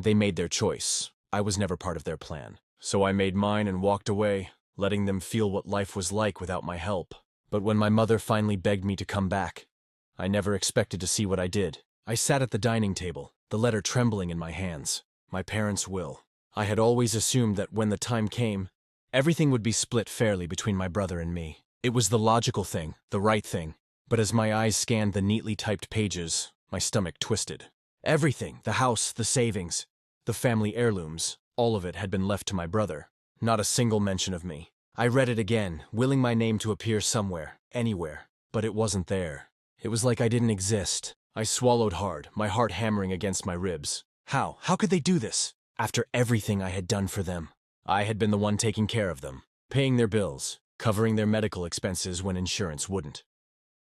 They made their choice. I was never part of their plan. So I made mine and walked away, letting them feel what life was like without my help. But when my mother finally begged me to come back, I never expected to see what I did. I sat at the dining table, the letter trembling in my hands. My parents' will. I had always assumed that when the time came, everything would be split fairly between my brother and me. It was the logical thing, the right thing. But as my eyes scanned the neatly typed pages, my stomach twisted. Everything, the house, the savings, the family heirlooms, all of it had been left to my brother. Not a single mention of me. I read it again, willing my name to appear somewhere, anywhere. But it wasn't there. It was like I didn't exist. I swallowed hard, my heart hammering against my ribs. How? How could they do this? After everything I had done for them. I had been the one taking care of them, paying their bills, covering their medical expenses when insurance wouldn't.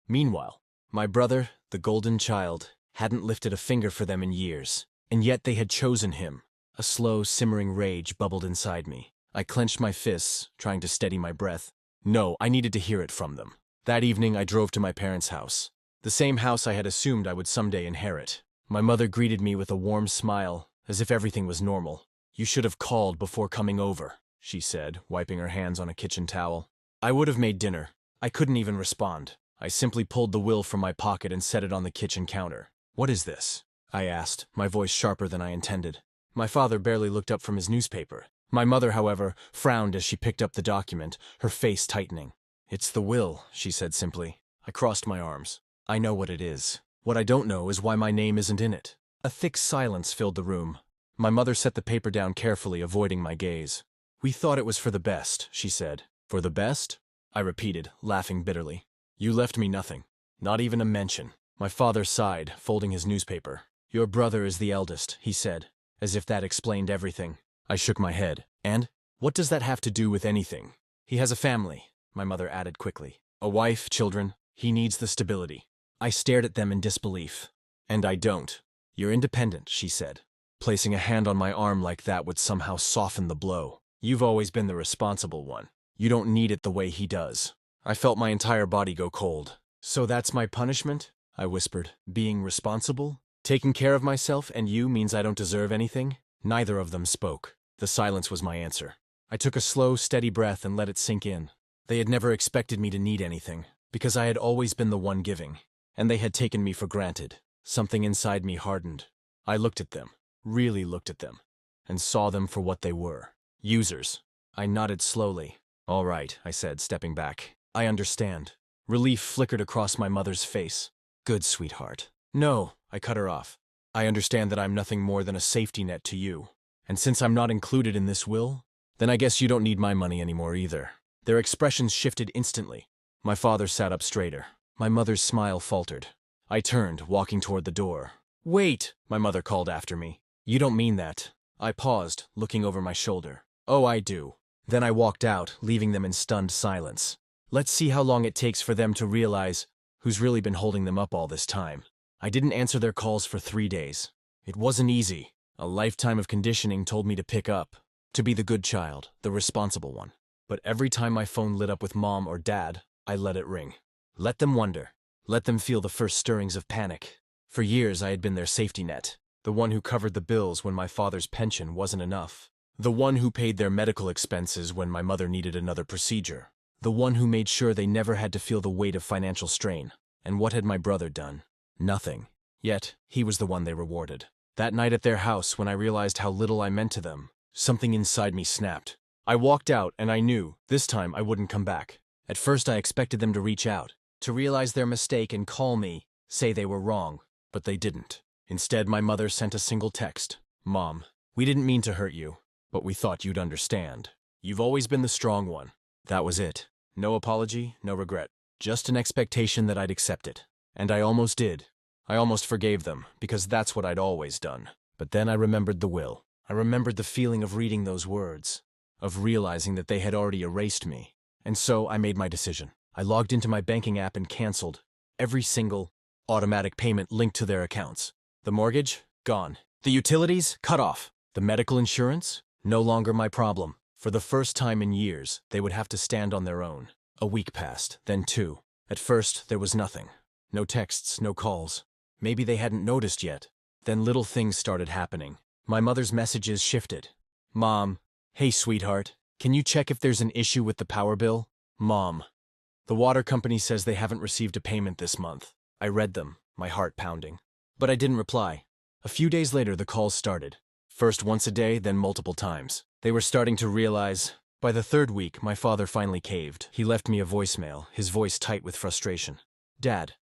Meanwhile, my brother, the golden child, hadn't lifted a finger for them in years, and yet they had chosen him. A slow, simmering rage bubbled inside me. I clenched my fists, trying to steady my breath. No, I needed to hear it from them. That evening, I drove to my parents' house. The same house I had assumed I would someday inherit. My mother greeted me with a warm smile, as if everything was normal. "You should have called before coming over," she said, wiping her hands on a kitchen towel. I would have made dinner. I couldn't even respond. I simply pulled the will from my pocket and set it on the kitchen counter. "What is this?" I asked, my voice sharper than I intended. My father barely looked up from his newspaper. My mother, however, frowned as she picked up the document, her face tightening. "It's the will," she said simply. I crossed my arms. "I know what it is. What I don't know is why my name isn't in it." A thick silence filled the room. My mother set the paper down carefully, avoiding my gaze. "We thought it was for the best," she said. "For the best?" I repeated, laughing bitterly. "You left me nothing. Not even a mention." My father sighed, folding his newspaper. "Your brother is the eldest," he said, as if that explained everything. I shook my head. "And? What does that have to do with anything?" "He has a family," my mother added quickly. "A wife, children. He needs the stability." I stared at them in disbelief. "And I don't." "You're independent," she said. Placing a hand on my arm like that would somehow soften the blow. "You've always been the responsible one. You don't need it the way he does." I felt my entire body go cold. "So that's my punishment?" I whispered. "Being responsible? Taking care of myself and you means I don't deserve anything?" Neither of them spoke. The silence was my answer. I took a slow, steady breath and let it sink in. They had never expected me to need anything, because I had always been the one giving, and they had taken me for granted. Something inside me hardened. I looked at them, really looked at them, and saw them for what they were. Users. I nodded slowly. "All right," I said, stepping back. "I understand." Relief flickered across my mother's face. "Good, sweetheart." "No," I cut her off. "I understand that I'm nothing more than a safety net to you. And since I'm not included in this will, then I guess you don't need my money anymore either." Their expressions shifted instantly. My father sat up straighter. My mother's smile faltered. I turned, walking toward the door. "Wait!" my mother called after me. "You don't mean that." I paused, looking over my shoulder. "Oh, I do." Then I walked out, leaving them in stunned silence. Let's see how long it takes for them to realize who's really been holding them up all this time. I didn't answer their calls for 3 days. It wasn't easy. A lifetime of conditioning told me to pick up, to be the good child, the responsible one. But every time my phone lit up with Mom or Dad, I let it ring. Let them wonder. Let them feel the first stirrings of panic. For years I had been their safety net, the one who covered the bills when my father's pension wasn't enough, the one who paid their medical expenses when my mother needed another procedure, the one who made sure they never had to feel the weight of financial strain. And what had my brother done? Nothing. Yet, he was the one they rewarded. That night at their house, when I realized how little I meant to them, something inside me snapped. I walked out, and I knew, this time I wouldn't come back. At first I expected them to reach out, to realize their mistake and call me, say they were wrong. But they didn't. Instead, my mother sent a single text. "Mom, we didn't mean to hurt you, but we thought you'd understand. You've always been the strong one." That was it. No apology, no regret. Just an expectation that I'd accept it. And I almost did. I almost forgave them, because that's what I'd always done. But then I remembered the will. I remembered the feeling of reading those words, of realizing that they had already erased me. And so I made my decision. I logged into my banking app and canceled every single automatic payment linked to their accounts. The mortgage? Gone. The utilities? Cut off. The medical insurance? No longer my problem. For the first time in years, they would have to stand on their own. A week passed, then 2. At first, there was nothing. No texts, no calls. Maybe they hadn't noticed yet. Then little things started happening. My mother's messages shifted. Mom, hey sweetheart, can you check if there's an issue with the power bill? Mom, the water company says they haven't received a payment this month. I read them, my heart pounding. But I didn't reply. A few days later, the calls started. First once a day, then multiple times. They were starting to realize. By the third week, my father finally caved. He left me a voicemail, his voice tight with frustration. Dad,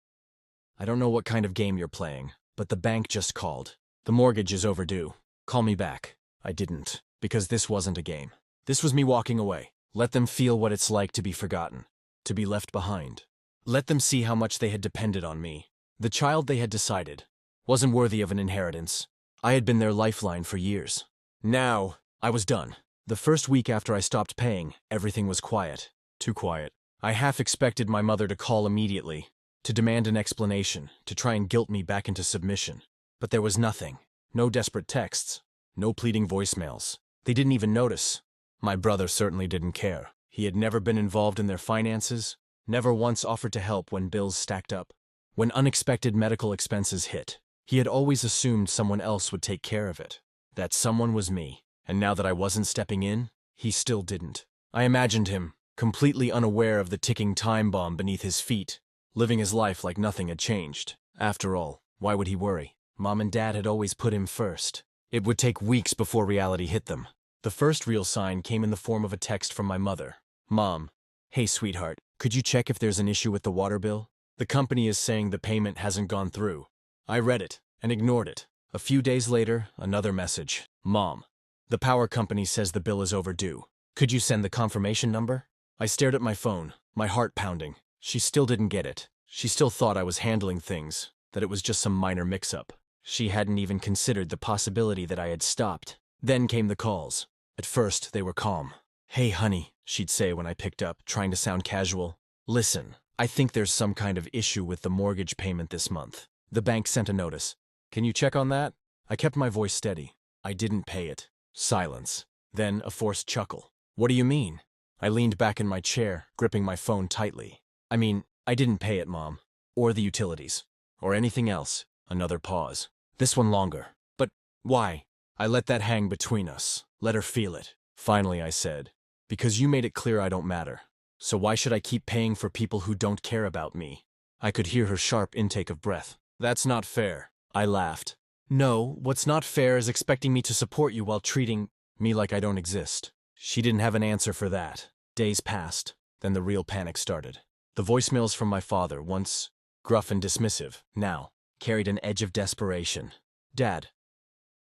I don't know what kind of game you're playing, but the bank just called. The mortgage is overdue. Call me back. I didn't, because this wasn't a game. This was me walking away. Let them feel what it's like to be forgotten, to be left behind. Let them see how much they had depended on me. The child they had decided wasn't worthy of an inheritance. I had been their lifeline for years. Now, I was done. The first week after I stopped paying, everything was quiet. Too quiet. I half expected my mother to call immediately, to demand an explanation, to try and guilt me back into submission. But there was nothing. No desperate texts. No pleading voicemails. They didn't even notice. My brother certainly didn't care. He had never been involved in their finances, never once offered to help when bills stacked up. When unexpected medical expenses hit, he had always assumed someone else would take care of it. That someone was me. And now that I wasn't stepping in, he still didn't. I imagined him, completely unaware of the ticking time bomb beneath his feet, living his life like nothing had changed. After all, why would he worry? Mom and Dad had always put him first. It would take weeks before reality hit them. The first real sign came in the form of a text from my mother. Mom, hey sweetheart, could you check if there's an issue with the water bill? The company is saying the payment hasn't gone through. I read it and ignored it. A few days later, another message. Mom, the power company says the bill is overdue. Could you send the confirmation number? I stared at my phone, my heart pounding. She still didn't get it. She still thought I was handling things, that it was just some minor mix-up. She hadn't even considered the possibility that I had stopped. Then came the calls. At first, they were calm. Hey honey, she'd say when I picked up, trying to sound casual. Listen, I think there's some kind of issue with the mortgage payment this month. The bank sent a notice. Can you check on that? I kept my voice steady. I didn't pay it. Silence. Then a forced chuckle. What do you mean? I leaned back in my chair, gripping my phone tightly. I mean, I didn't pay it, Mom. Or the utilities. Or anything else. Another pause. This one longer. But why? I let that hang between us. Let her feel it. Finally, I said, because you made it clear I don't matter. So why should I keep paying for people who don't care about me? I could hear her sharp intake of breath. That's not fair. I laughed. No, what's not fair is expecting me to support you while treating me like I don't exist. She didn't have an answer for that. Days passed. Then the real panic started. The voicemails from my father, once gruff and dismissive, now carried an edge of desperation. Dad,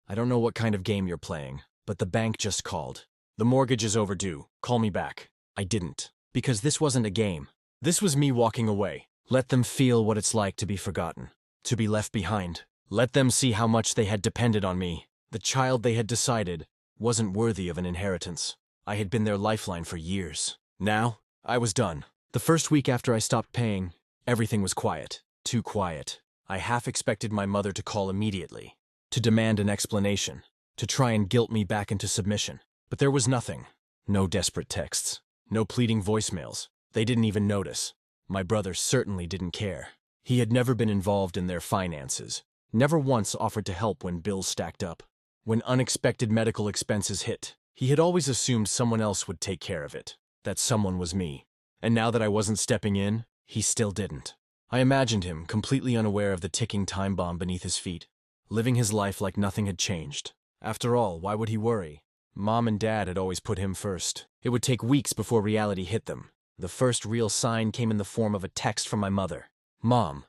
I don't know what kind of game you're playing, but the bank just called. The mortgage is overdue. Call me back. I didn't. Because this wasn't a game. This was me walking away. Let them feel what it's like to be forgotten. To be left behind. Let them see how much they had depended on me. The child they had decided wasn't worthy of an inheritance. I had been their lifeline for years. Now, I was done. The first week after I stopped paying, everything was quiet. Too quiet. I half expected my mother to call immediately, to demand an explanation, to try and guilt me back into submission. But there was nothing. No desperate texts. No pleading voicemails. They didn't even notice. My brother certainly didn't care. He had never been involved in their finances. Never once offered to help when bills stacked up. When unexpected medical expenses hit, he had always assumed someone else would take care of it. That someone was me. And now that I wasn't stepping in, he still didn't. I imagined him, completely unaware of the ticking time bomb beneath his feet, living his life like nothing had changed. After all, why would he worry? Mom and Dad had always put him first. It would take weeks before reality hit them. The first real sign came in the form of a text from my mother. Mom,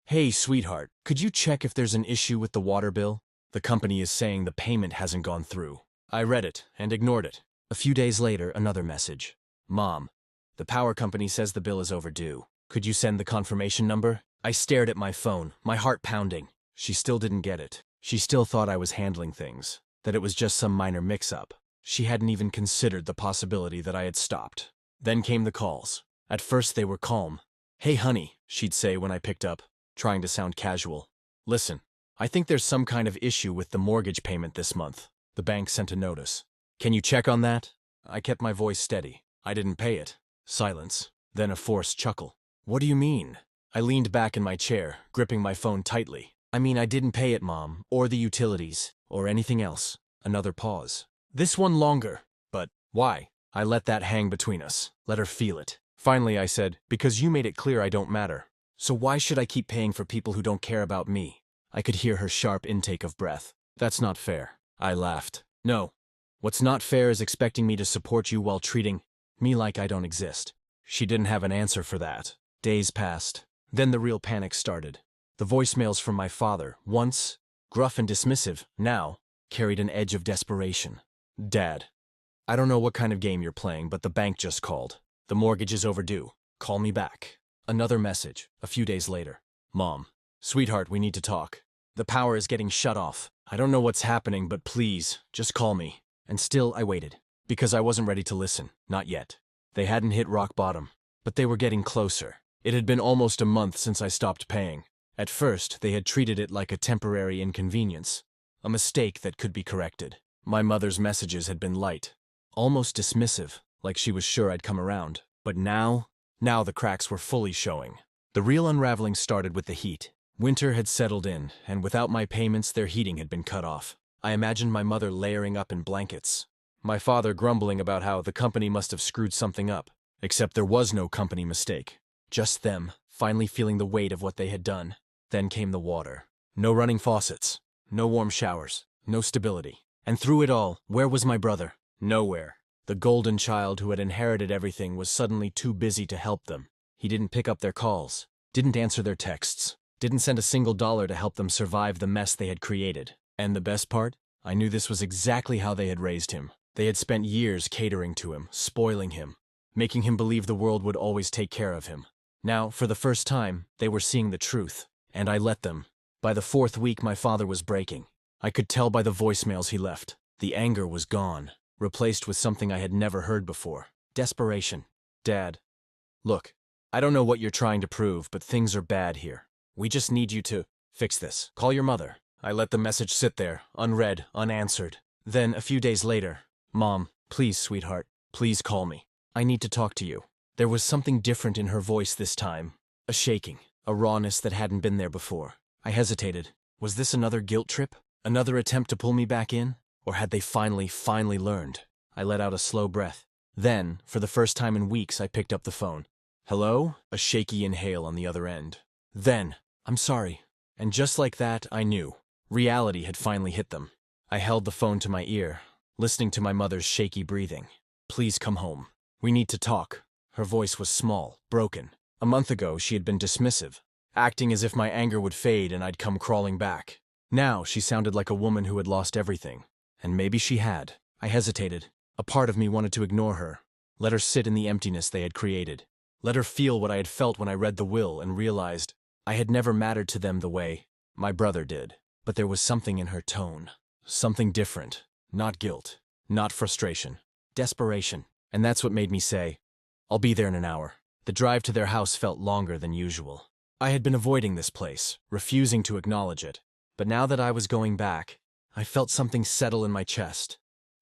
hey sweetheart, could you check if there's an issue with the water bill? The company is saying the payment hasn't gone through. I read it and ignored it. A few days later, another message. Mom, the power company says the bill is overdue. Could you send the confirmation number? I stared at my phone, my heart pounding. She still didn't get it. She still thought I was handling things, that it was just some minor mix-up. She hadn't even considered the possibility that I had stopped. Then came the calls. At first they were calm. Hey honey, she'd say when I picked up, trying to sound casual. Listen, I think there's some kind of issue with the mortgage payment this month. The bank sent a notice. Can you check on that? I kept my voice steady. I didn't pay it. Silence. Then a forced chuckle. What do you mean? I leaned back in my chair, gripping my phone tightly. I mean, I didn't pay it, Mom, or the utilities, or anything else. Another pause. This one longer. But why? I let that hang between us. Let her feel it. Finally, I said, because you made it clear I don't matter. So why should I keep paying for people who don't care about me? I could hear her sharp intake of breath. That's not fair. I laughed. No. What's not fair is expecting me to support you while treating me like I don't exist. She didn't have an answer for that. Days passed. Then the real panic started. The voicemails from my father, once gruff and dismissive, now carried an edge of desperation. Dad, I don't know what kind of game you're playing, but the bank just called. The mortgage is overdue. Call me back. Another message, a few days later. Mom, sweetheart, we need to talk. The power is getting shut off. I don't know what's happening, but please, just call me. And still I waited, because I wasn't ready to listen, not yet. They hadn't hit rock bottom, but they were getting closer. It had been almost a month since I stopped paying. At first, they had treated it like a temporary inconvenience, a mistake that could be corrected. My mother's messages had been light, almost dismissive, like she was sure I'd come around. But now the cracks were fully showing. The real unraveling started with the heat. Winter had settled in, and without my payments, their heating had been cut off. I imagined my mother layering up in blankets, my father grumbling about how the company must have screwed something up. Except there was no company mistake. Just them, finally feeling the weight of what they had done. Then came the water. No running faucets, no warm showers, no stability. And through it all, where was my brother? Nowhere. The golden child who had inherited everything was suddenly too busy to help them. He didn't pick up their calls, didn't answer their texts, didn't send a single dollar to help them survive the mess they had created. And the best part? I knew this was exactly how they had raised him. They had spent years catering to him, spoiling him, making him believe the world would always take care of him. Now, for the first time, they were seeing the truth, and I let them. By the 4th week, my father was breaking. I could tell by the voicemails he left. The anger was gone, replaced with something I had never heard before. Desperation. Dad, look, I don't know what you're trying to prove, but things are bad here. We just need you to fix this. Call your mother. I let the message sit there, unread, unanswered. Then, a few days later, Mom, please, sweetheart, please call me. I need to talk to you. There was something different in her voice this time. A shaking, a rawness that hadn't been there before. I hesitated. Was this another guilt trip? Another attempt to pull me back in? Or had they finally learned? I let out a slow breath. Then, for the first time in weeks, I picked up the phone. Hello? A shaky inhale on the other end. Then, I'm sorry. And just like that, I knew. Reality had finally hit them. I held the phone to my ear, listening to my mother's shaky breathing. Please come home. We need to talk. Her voice was small, broken. A month ago, she had been dismissive, acting as if my anger would fade and I'd come crawling back. Now, she sounded like a woman who had lost everything. And maybe she had. I hesitated. A part of me wanted to ignore her, let her sit in the emptiness they had created. Let her feel what I had felt when I read the will and realized I had never mattered to them the way my brother did. But there was something in her tone. Something different. Not guilt. Not frustration. Desperation. And that's what made me say, I'll be there in an hour. The drive to their house felt longer than usual. I had been avoiding this place, refusing to acknowledge it. But now that I was going back, I felt something settle in my chest.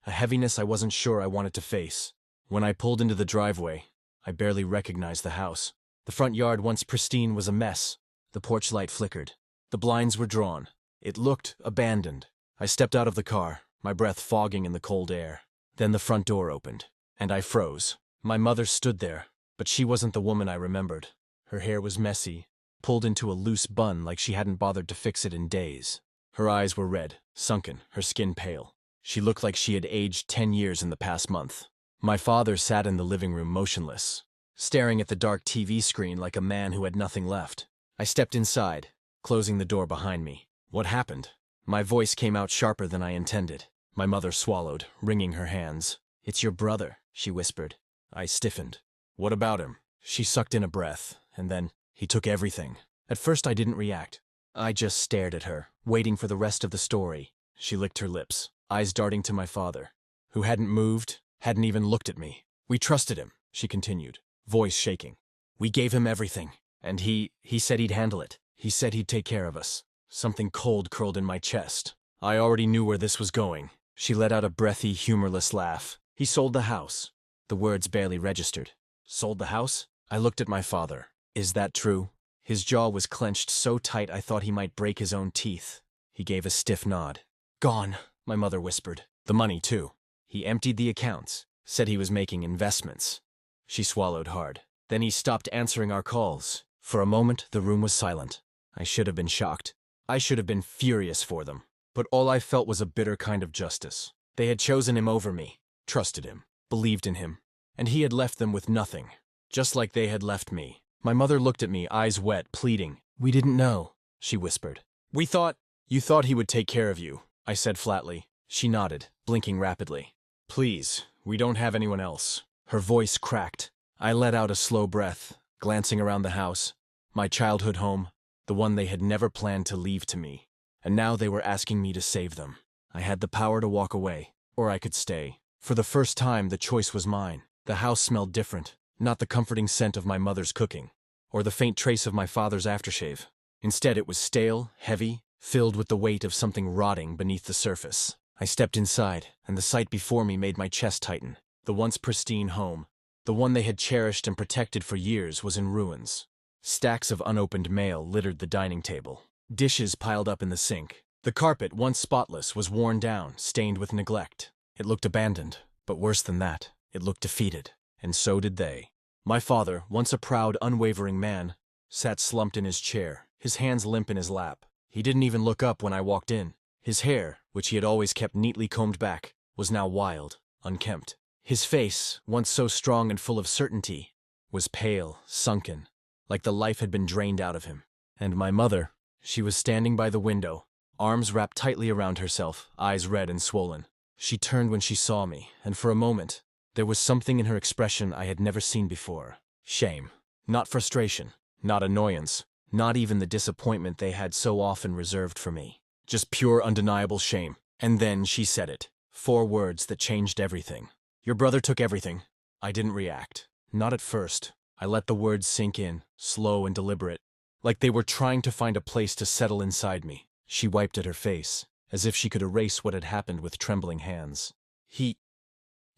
A heaviness I wasn't sure I wanted to face. When I pulled into the driveway, I barely recognized the house. The front yard, once pristine, was a mess. The porch light flickered. The blinds were drawn. It looked abandoned. I stepped out of the car, my breath fogging in the cold air. Then the front door opened, and I froze. My mother stood there, but she wasn't the woman I remembered. Her hair was messy, pulled into a loose bun like she hadn't bothered to fix it in days. Her eyes were red, sunken, her skin pale. She looked like she had aged 10 years in the past month. My father sat in the living room motionless, staring at the dark TV screen like a man who had nothing left. I stepped inside, closing the door behind me. What happened? My voice came out sharper than I intended. My mother swallowed, wringing her hands. It's your brother, she whispered. I stiffened. What about him? She sucked in a breath, and then, he took everything. At first I didn't react. I just stared at her, waiting for the rest of the story. She licked her lips, eyes darting to my father, who hadn't moved, hadn't even looked at me. We trusted him, she continued, voice shaking. We gave him everything, and he said he'd handle it. He said he'd take care of us. Something cold curled in my chest. I already knew where this was going. She let out a breathy, humorless laugh. He sold the house. The words barely registered. Sold the house? I looked at my father. Is that true? His jaw was clenched so tight I thought he might break his own teeth. He gave a stiff nod. Gone, my mother whispered. The money, too. He emptied the accounts, said he was making investments. She swallowed hard. Then he stopped answering our calls. For a moment, the room was silent. I should have been shocked. I should have been furious for them. But all I felt was a bitter kind of justice. They had chosen him over me, trusted him, believed in him, and he had left them with nothing, just like they had left me. My mother looked at me, eyes wet, pleading. We didn't know, she whispered. You thought he would take care of you, I said flatly. She nodded, blinking rapidly. Please, we don't have anyone else. Her voice cracked. I let out a slow breath, glancing around the house, my childhood home, the one they had never planned to leave to me. And now they were asking me to save them. I had the power to walk away, or I could stay. For the first time, the choice was mine. The house smelled different, not the comforting scent of my mother's cooking, or the faint trace of my father's aftershave. Instead, it was stale, heavy, filled with the weight of something rotting beneath the surface. I stepped inside, and the sight before me made my chest tighten. The once pristine home, the one they had cherished and protected for years, was in ruins. Stacks of unopened mail littered the dining table. Dishes piled up in the sink. The carpet, once spotless, was worn down, stained with neglect. It looked abandoned, but worse than that, it looked defeated. And so did they. My father, once a proud, unwavering man, sat slumped in his chair, his hands limp in his lap. He didn't even look up when I walked in. His hair, which he had always kept neatly combed back, was now wild, unkempt. His face, once so strong and full of certainty, was pale, sunken, like the life had been drained out of him. And my mother, she was standing by the window, arms wrapped tightly around herself, eyes red and swollen. She turned when she saw me, and for a moment, there was something in her expression I had never seen before. Shame. Not frustration, not annoyance, not even the disappointment they had so often reserved for me. Just pure, undeniable shame. And then she said it. 4 words that changed everything. Your brother took everything. I didn't react. Not at first. I let the words sink in, slow and deliberate, like they were trying to find a place to settle inside me. She wiped at her face, as if she could erase what had happened with trembling hands. He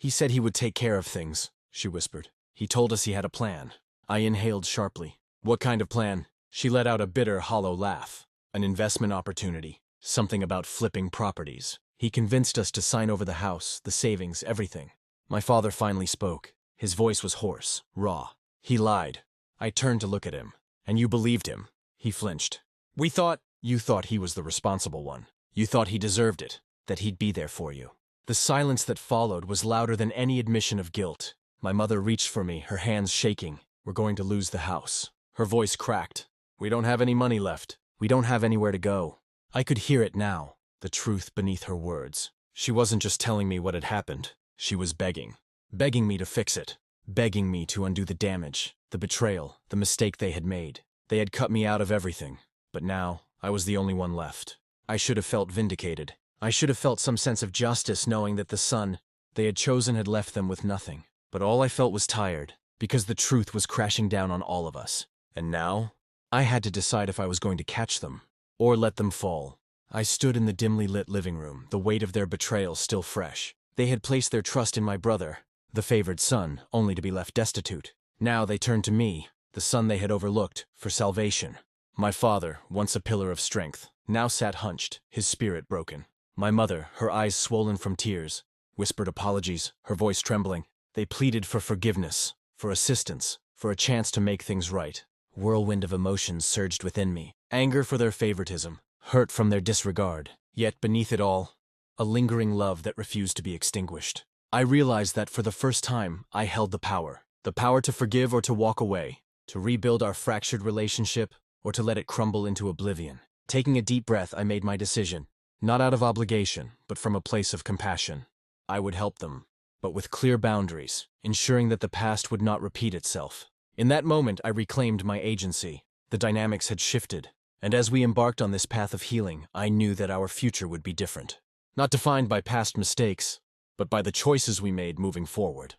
said he would take care of things, she whispered. He told us he had a plan. I inhaled sharply. What kind of plan? She let out a bitter, hollow laugh. An investment opportunity. Something about flipping properties. He convinced us to sign over the house, the savings, everything. My father finally spoke. His voice was hoarse, raw. He lied. I turned to look at him. And you believed him. He flinched. You thought he was the responsible one. You thought he deserved it, that he'd be there for you. The silence that followed was louder than any admission of guilt. My mother reached for me, her hands shaking. We're going to lose the house. Her voice cracked. We don't have any money left. We don't have anywhere to go. I could hear it now, the truth beneath her words. She wasn't just telling me what had happened. She was begging. Begging me to fix it. Begging me to undo the damage, the betrayal, the mistake they had made. They had cut me out of everything. But now, I was the only one left. I should have felt vindicated. I should have felt some sense of justice knowing that the son they had chosen had left them with nothing. But all I felt was tired, because the truth was crashing down on all of us. And now, I had to decide if I was going to catch them, or let them fall. I stood in the dimly lit living room, the weight of their betrayal still fresh. They had placed their trust in my brother, the favored son, only to be left destitute. Now they turned to me, the son they had overlooked, for salvation. My father, once a pillar of strength, now sat hunched, his spirit broken. My mother, her eyes swollen from tears, whispered apologies, her voice trembling. They pleaded for forgiveness, for assistance, for a chance to make things right. Whirlwind of emotions surged within me. Anger for their favoritism, hurt from their disregard. Yet beneath it all, a lingering love that refused to be extinguished. I realized that for the first time, I held the power to forgive or to walk away, to rebuild our fractured relationship, or to let it crumble into oblivion. Taking a deep breath, I made my decision, not out of obligation, but from a place of compassion. I would help them, but with clear boundaries, ensuring that the past would not repeat itself. In that moment, I reclaimed my agency. The dynamics had shifted, and as we embarked on this path of healing, I knew that our future would be different. Not defined by past mistakes, but by the choices we made moving forward.